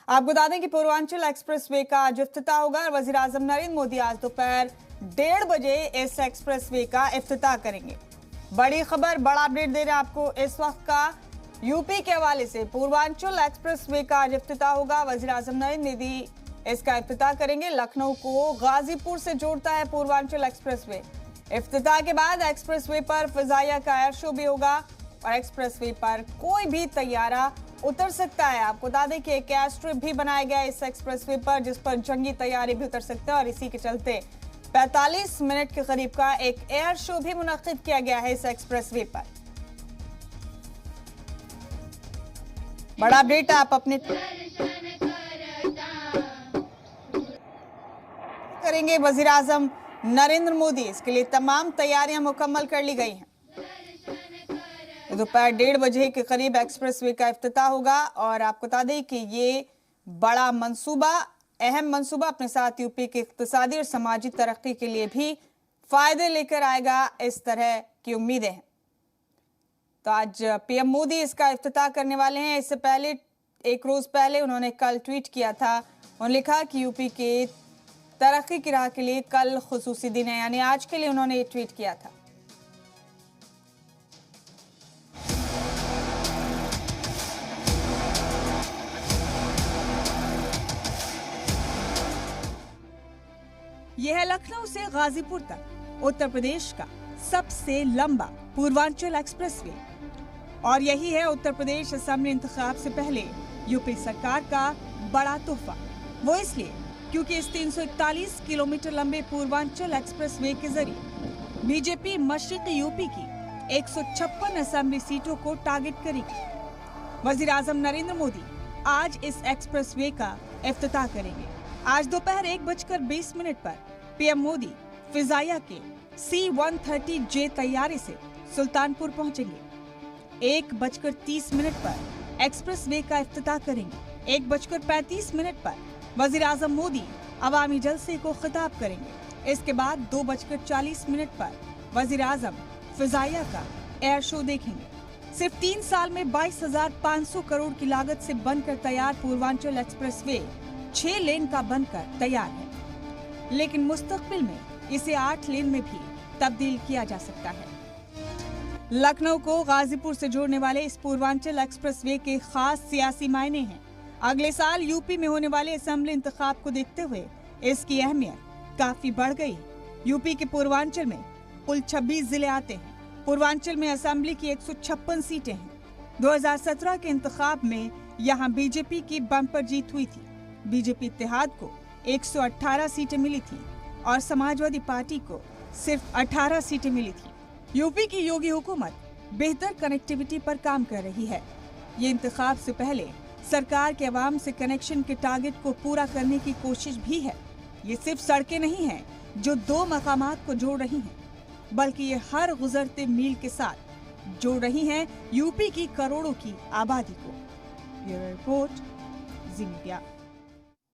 आपको बता दें कि पूर्वांचल एक्सप्रेसवे का आज इफ्तिताह होगा। वजीर आजम नरेंद्र मोदी आज दोपहर 1:30 बजे इस एक्सप्रेसवे का इफ्तिताह करेंगे। बड़ी खबर, बड़ा अपडेट दे रहे हैं आपको इस वक्त का यूपी के हवाले से। पूर्वांचल एक्सप्रेसवे का आज इफ्तिताह होगा। वजीर आजम नरेंद्र मोदी इसका इफ्तिताह करेंगे। लखनऊ को गाजीपुर से जोड़ता है पूर्वांचल एक्सप्रेसवे। इफ्तिताह के बाद एक्सप्रेसवे पर फिजाइया का एयर शो भी होगा और एक्सप्रेसवे पर कोई भी तैयारा उतर सकता है। आपको बता दें कि एक एयर स्ट्रिप भी बनाया गया है इस एक्सप्रेसवे पर, जिस पर जंगी तैयारे भी उतर सकते हैं और इसी के चलते 45 मिनट के करीब का एक एयर शो भी मुनक्किद किया गया है इस एक्सप्रेसवे पर। बड़ा अपडेट आप अपने करेंगे वजीर आजम नरेंद्र मोदी। इसके लिए तमाम तैयारियां मुकम्मल कर ली गई हैं। दोपहर 1:30 बजे के करीब एक्सप्रेसवे का इफ्तिताह होगा और आपको बता दें कि ये बड़ा मंसूबा, अहम मंसूबा अपने साथ यूपी की इक्तिसादी और समाजी तरक्की के लिए भी फायदे लेकर आएगा, इस तरह की उम्मीदें हैं। तो आज पीएम मोदी इसका इफ्तिताह करने वाले हैं। इससे पहले एक रोज पहले उन्होंने कल ट्वीट किया था। उन्होंने लिखा कि यूपी के तरक्की की राह के लिए कल खुसूसी दिन है, यानी आज के लिए उन्होंने ये ट्वीट किया था। यह है लखनऊ से गाजीपुर तक उत्तर प्रदेश का सबसे लंबा पूर्वांचल एक्सप्रेसवे और यही है उत्तर प्रदेश असेंबली इंतखाब से पहले यूपी सरकार का बड़ा तोहफा। वो इसलिए क्योंकि इस 341 किलोमीटर लंबे पूर्वांचल एक्सप्रेसवे के जरिए बीजेपी मशरिकी यूपी की 156 असेंबली सीटों को टारगेट करेगी। वजीर आजम नरेंद्र मोदी आज इस एक्सप्रेसवे का इफ्तिताह करेंगे। आज दोपहर 1:20 पर पीएम मोदी फिजाइया के C-130J तैयारे से सुल्तानपुर पहुंचेंगे। 1:30 पर एक्सप्रेसवे का इफ्तिताह करेंगे। 1:35 पर वजीर आजम मोदी अवामी जलसे को खिताब करेंगे। इसके बाद 2:40 पर वजीर आजम फिजाइया का एयर शो देखेंगे। सिर्फ 3 साल में 22,500 करोड़ की लागत से बनकर तैयार पूर्वांचल एक्सप्रेसवे 6 लेन का बनकर तैयार है, लेकिन मुस्तकबिल में इसे 8 लेन में भी तब्दील किया जा सकता है। लखनऊ को गाजीपुर से जोड़ने वाले इस पूर्वांचल एक्सप्रेसवे के खास सियासी मायने हैं। अगले साल यूपी में होने वाले असेंबली इंतखाब को देखते हुए इसकी अहमियत काफी बढ़ गई। यूपी के पूर्वांचल में कुल 26 जिले आते हैं। पूर्वांचल में असेंबली की 156 सीटें हैं। 2017 के इंतखाब में यहाँ बीजेपी की बम्पर जीत हुई थी। बीजेपी इत्तेहाद को 118 सीटें मिली थी और समाजवादी पार्टी को सिर्फ 18 सीटें मिली थी। यूपी की योगी हुकूमत बेहतर कनेक्टिविटी पर काम कर रही है। ये इंतखाब से पहले सरकार के अवाम से कनेक्शन के टारगेट को पूरा करने की कोशिश भी है। ये सिर्फ सड़कें नहीं हैं जो 2 मकामात को जोड़ रही हैं, बल्कि ये हर गुजरते मील के साथ जोड़ रही हैं यूपी की करोड़ों की आबादी को। ब्यूरो रिपोर्ट, जी मीडिया।